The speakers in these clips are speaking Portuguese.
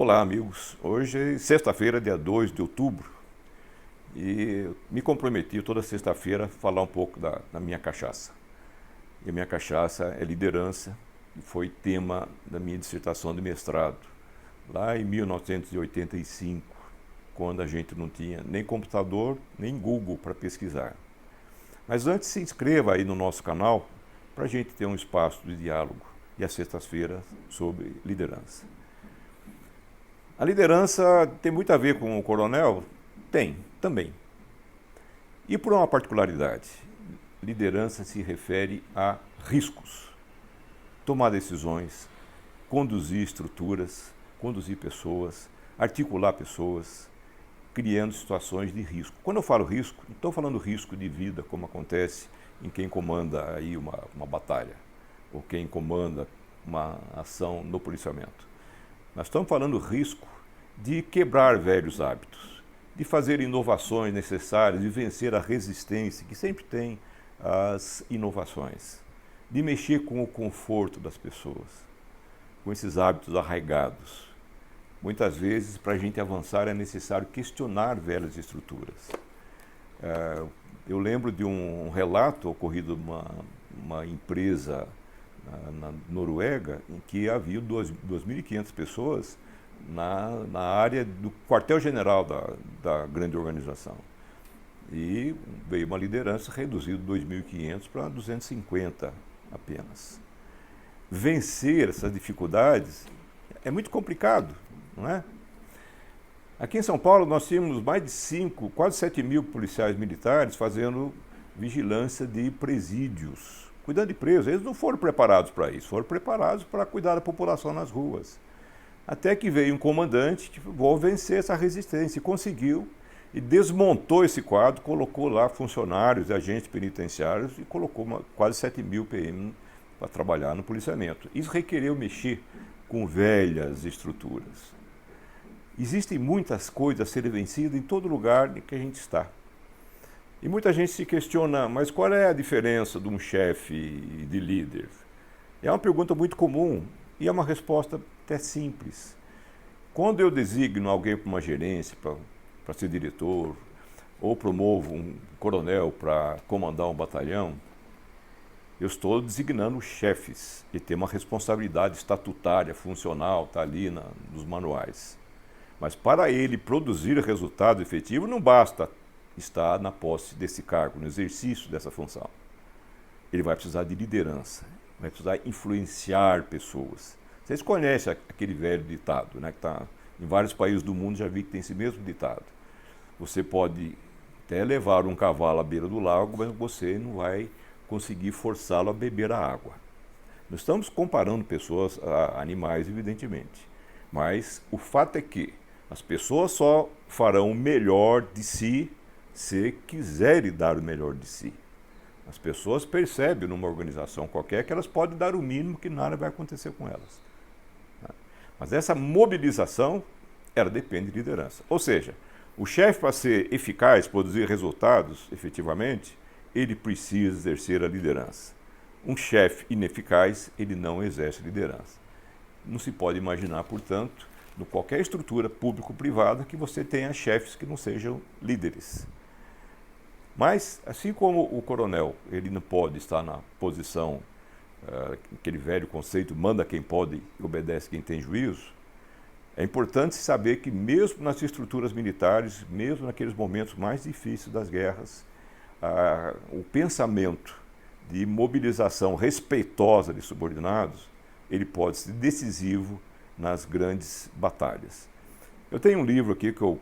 Olá, amigos. Hoje é sexta-feira, dia 2 de outubro, e eu me comprometi toda sexta-feira a falar um pouco da minha cachaça. E a minha cachaça é liderança, e foi tema da minha dissertação de mestrado, lá em 1985, quando a gente não tinha nem computador, nem Google para pesquisar. Mas antes, se inscreva aí no nosso canal para a gente ter um espaço de diálogo, e às sextas-feiras sobre liderança. A liderança tem muito a ver com o coronel? Tem, também. E por uma particularidade, liderança se refere a riscos. Tomar decisões, conduzir estruturas, conduzir pessoas, articular pessoas, criando situações de risco. Quando eu falo risco, não estou falando risco de vida, como acontece em quem comanda aí uma batalha, ou quem comanda uma ação no policiamento. Nós estamos falando risco de quebrar velhos hábitos, de fazer inovações necessárias, de vencer a resistência que sempre tem às inovações, de mexer com o conforto das pessoas, com esses hábitos arraigados. Muitas vezes, para a gente avançar, é necessário questionar velhas estruturas. Eu lembro de um relato ocorrido numa empresa na Noruega, em que havia 2.500 pessoas na área do quartel-general da grande organização. E veio uma liderança reduzida de 2.500 para 250 apenas. Vencer essas dificuldades é muito complicado, não é? Aqui em São Paulo nós tínhamos mais de quase 7 mil policiais militares fazendo vigilância de presídios, cuidando de presos. Eles não foram preparados para isso, foram preparados para cuidar da população nas ruas. Até que veio um comandante que vou vencer essa resistência e conseguiu, e desmontou esse quadro, colocou lá funcionários e agentes penitenciários e colocou quase 7 mil PM para trabalhar no policiamento. Isso requereu mexer com velhas estruturas. Existem muitas coisas a serem vencidas em todo lugar em que a gente está. E muita gente se questiona, mas qual é a diferença de um chefe e de líder? É uma pergunta muito comum e é uma resposta até simples. Quando eu designo alguém para uma gerência, para ser diretor, ou promovo um coronel para comandar um batalhão, eu estou designando chefes e tem uma responsabilidade estatutária, funcional, está ali nos manuais. Mas para ele produzir resultado efetivo, não basta estar na posse desse cargo, no exercício dessa função. Ele vai precisar de liderança, vai precisar influenciar pessoas. Vocês conhecem aquele velho ditado, né, que está em vários países do mundo, já vi que tem esse mesmo ditado. Você pode até levar um cavalo à beira do lago, mas você não vai conseguir forçá-lo a beber a água. Não estamos comparando pessoas a animais, evidentemente, mas o fato é que as pessoas só farão o melhor de si se quiserem dar o melhor de si. As pessoas percebem numa organização qualquer que elas podem dar o mínimo, que nada vai acontecer com elas. Mas essa mobilização, ela depende de liderança. Ou seja, o chefe, para ser eficaz, produzir resultados efetivamente, ele precisa exercer a liderança. Um chefe ineficaz, ele não exerce liderança. Não se pode imaginar, portanto, em qualquer estrutura público-privada, que você tenha chefes que não sejam líderes. Mas, assim como o coronel, ele não pode estar na posição, aquele velho conceito, manda quem pode e obedece quem tem juízo, é importante saber que mesmo nas estruturas militares, mesmo naqueles momentos mais difíceis das guerras, o pensamento de mobilização respeitosa de subordinados, ele pode ser decisivo nas grandes batalhas. Eu tenho um livro aqui que eu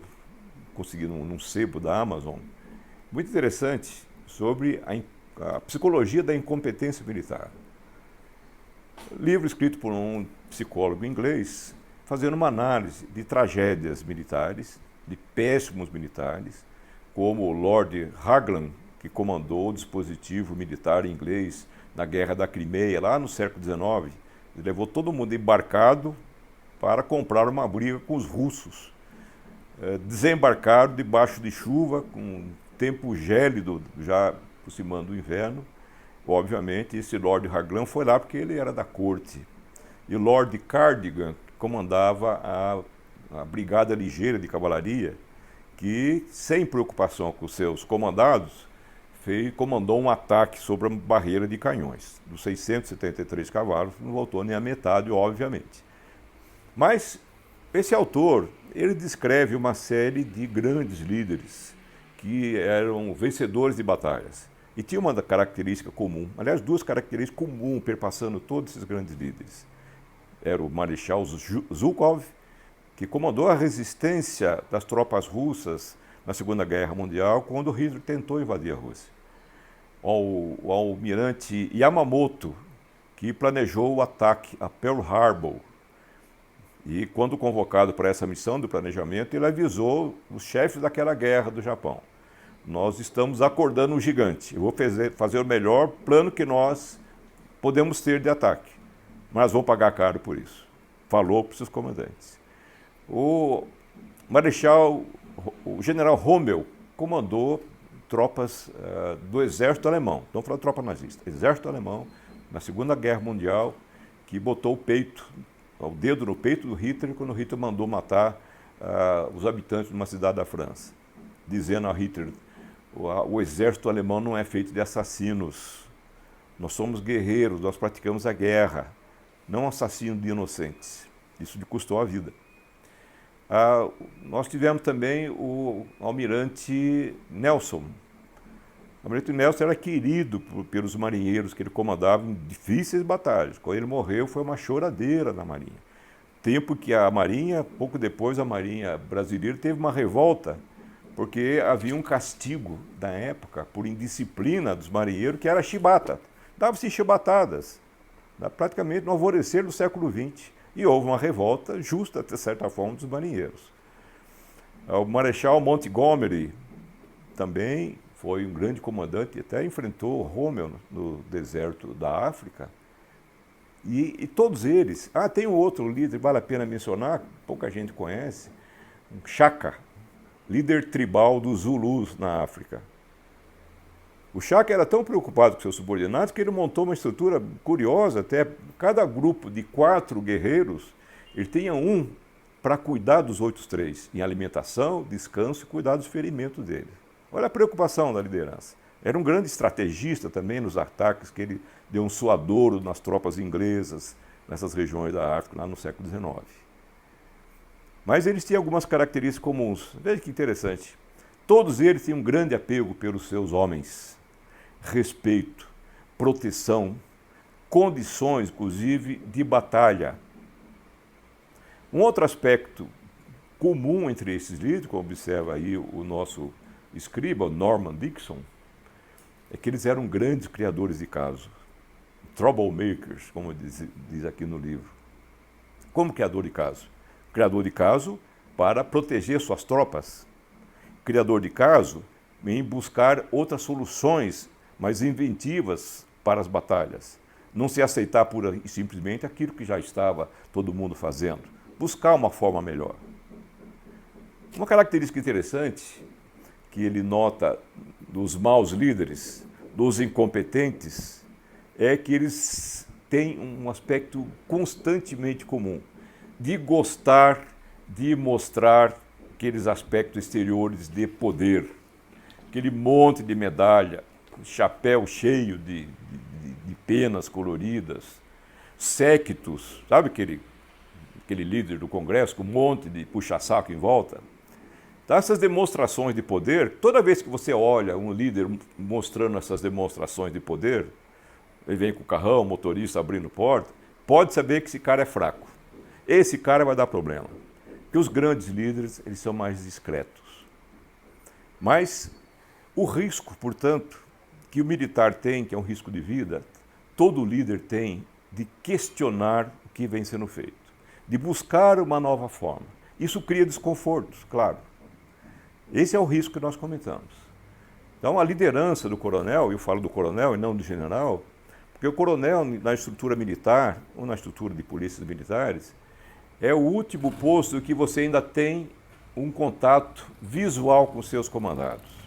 consegui num sebo da Amazon, muito interessante, sobre a psicologia da incompetência militar. Livro escrito por um psicólogo inglês, fazendo uma análise de tragédias militares, de péssimos militares, como o Lord Raglan, que comandou o dispositivo militar inglês na Guerra da Crimeia, lá no século XIX. Ele levou todo mundo embarcado para comprar uma briga com os russos. Desembarcaram debaixo de chuva, com tempo gélido, já aproximando o inverno. Obviamente, esse Lord Raglan foi lá porque ele era da corte. E o Lord Cardigan comandava a a Brigada Ligeira de Cavalaria, que, sem preocupação com seus comandados, comandou um ataque sobre a barreira de canhões. Dos 673 cavalos, não voltou nem a metade, obviamente. Mas esse autor, ele descreve uma série de grandes líderes que eram vencedores de batalhas. E tinha uma característica comum, aliás, duas características comuns perpassando todos esses grandes líderes. Era o Marechal Zhukov, que comandou a resistência das tropas russas na Segunda Guerra Mundial, quando Hitler tentou invadir a Rússia. O almirante Yamamoto, que planejou o ataque a Pearl Harbor. E quando convocado para essa missão do planejamento, ele avisou os chefes daquela guerra do Japão: nós estamos acordando um gigante, eu vou fazer o melhor plano que nós podemos ter de ataque, mas vamos pagar caro por isso. Falou para os seus comandantes. O general Rommel comandou tropas do exército alemão, não falando de tropa nazista, exército alemão, na Segunda Guerra Mundial, que botou o dedo no peito do Hitler quando o Hitler mandou matar os habitantes de uma cidade da França, dizendo a Hitler: o exército alemão não é feito de assassinos, nós somos guerreiros, nós praticamos a guerra, não assassinos de inocentes. Isso lhe custou a vida. Nós tivemos também o almirante Nelson. O almirante Nelson era querido pelos marinheiros que ele comandava em difíceis batalhas. Quando ele morreu, foi uma choradeira na Marinha. Tempo que a Marinha, pouco depois, a Marinha brasileira teve uma revolta, porque havia um castigo da época por indisciplina dos marinheiros, que era a chibata. Dava-se chibatadas, praticamente no alvorecer do século XX. E houve uma revolta justa, de certa forma, dos marinheiros. O Marechal Montgomery também foi um grande comandante, até enfrentou Rommel no deserto da África. E todos eles... tem um outro líder, vale a pena mencionar, pouca gente conhece, um Shaka, líder tribal dos Zulus na África. O Shaka era tão preocupado com seus subordinados que ele montou uma estrutura curiosa, até cada grupo de 4 guerreiros, ele tinha um para cuidar dos outros 3, em alimentação, descanso e cuidar dos ferimentos dele. Olha a preocupação da liderança. Era um grande estrategista também nos ataques, que ele deu um suadouro nas tropas inglesas, nessas regiões da África, lá no século XIX. Mas eles tinham algumas características comuns. Veja que interessante. Todos eles tinham um grande apego pelos seus homens. Respeito, proteção, condições, inclusive, de batalha. Um outro aspecto comum entre esses líderes, como observa aí o nosso escriba, Norman Dixon, é que eles eram grandes criadores de caso, troublemakers, como diz aqui no livro. Como criador de caso? Criador de caso para proteger suas tropas. Criador de caso em buscar outras soluções mais inventivas para as batalhas. Não se aceitar pura e simplesmente aquilo que já estava todo mundo fazendo. Buscar uma forma melhor. Uma característica interessante que ele nota dos maus líderes, dos incompetentes, é que eles têm um aspecto constantemente comum, de gostar de mostrar aqueles aspectos exteriores de poder, aquele monte de medalha, chapéu cheio de penas coloridas, séquitos, sabe aquele líder do Congresso com um monte de puxa-saco em volta? Então, essas demonstrações de poder, toda vez que você olha um líder mostrando essas demonstrações de poder, ele vem com o carrão, o motorista abrindo porta, pode saber que esse cara é fraco. Esse cara vai dar problema. Porque os grandes líderes, eles são mais discretos. Mas o risco, portanto, que o militar tem, que é um risco de vida, todo líder tem de questionar o que vem sendo feito, de buscar uma nova forma. Isso cria desconfortos, claro. Esse é o risco que nós comentamos. Então, a liderança do coronel, eu falo do coronel e não do general, porque o coronel, na estrutura militar, ou na estrutura de polícias militares, é o último posto que você ainda tem um contato visual com seus comandados.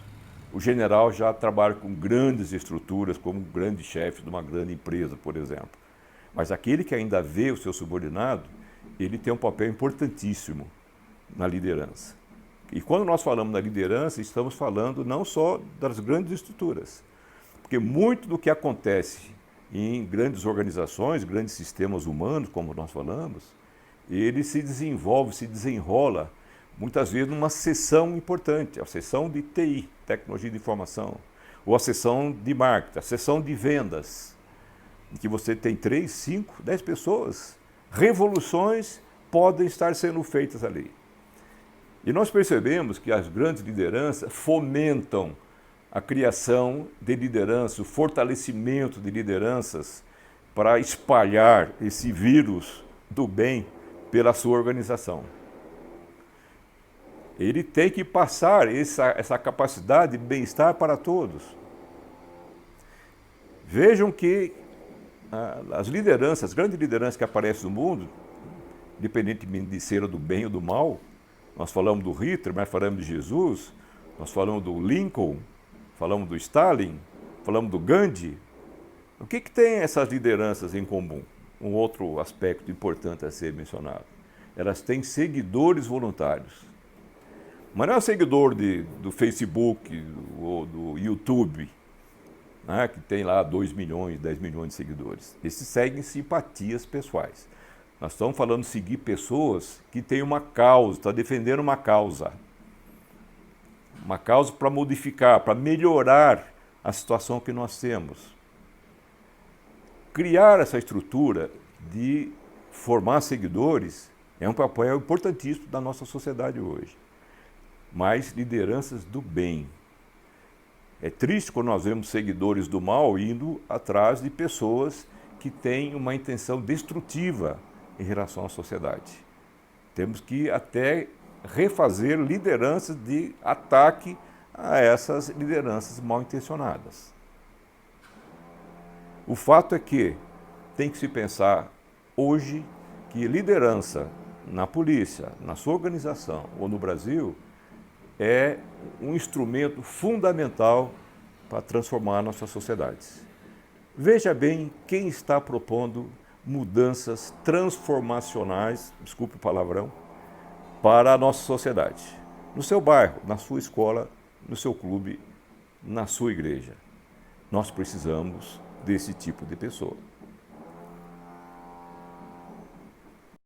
O general já trabalha com grandes estruturas, como um grande chefe de uma grande empresa, por exemplo. Mas aquele que ainda vê o seu subordinado, ele tem um papel importantíssimo na liderança. E quando nós falamos na liderança, estamos falando não só das grandes estruturas, porque muito do que acontece em grandes organizações, grandes sistemas humanos, como nós falamos, ele se desenvolve, se desenrola, muitas vezes numa seção importante, a seção de TI, tecnologia de informação, ou a seção de marketing, a seção de vendas, em que você tem 3, 5, 10 pessoas. Revoluções podem estar sendo feitas ali. E nós percebemos que as grandes lideranças fomentam a criação de liderança, o fortalecimento de lideranças para espalhar esse vírus do bem pela sua organização. Ele tem que passar essa capacidade de bem-estar para todos. Vejam que as lideranças, as grandes lideranças que aparecem no mundo, independentemente de ser do bem ou do mal, nós falamos do Hitler, mas falamos de Jesus, nós falamos do Lincoln, falamos do Stalin, falamos do Gandhi. O que tem essas lideranças em comum? Um outro aspecto importante a ser mencionado. Elas têm seguidores voluntários. Mas não é o seguidor do Facebook ou do YouTube, né, que tem lá 2 milhões, 10 milhões de seguidores. Esses seguem simpatias pessoais. Nós estamos falando de seguir pessoas que têm uma causa, estão defendendo uma causa. Uma causa para modificar, para melhorar a situação que nós temos. Criar essa estrutura de formar seguidores é um papel importantíssimo da nossa sociedade hoje. Mas lideranças do bem. É triste quando nós vemos seguidores do mal indo atrás de pessoas que têm uma intenção destrutiva em relação à sociedade. Temos que até refazer lideranças de ataque a essas lideranças mal intencionadas. O fato é que tem que se pensar hoje que liderança na polícia, na sua organização ou no Brasil é um instrumento fundamental para transformar a nossa sociedade. Veja bem quem está propondo mudanças transformacionais, desculpe o palavrão, para a nossa sociedade. No seu bairro, na sua escola, no seu clube, na sua igreja. Nós precisamos desse tipo de pessoa.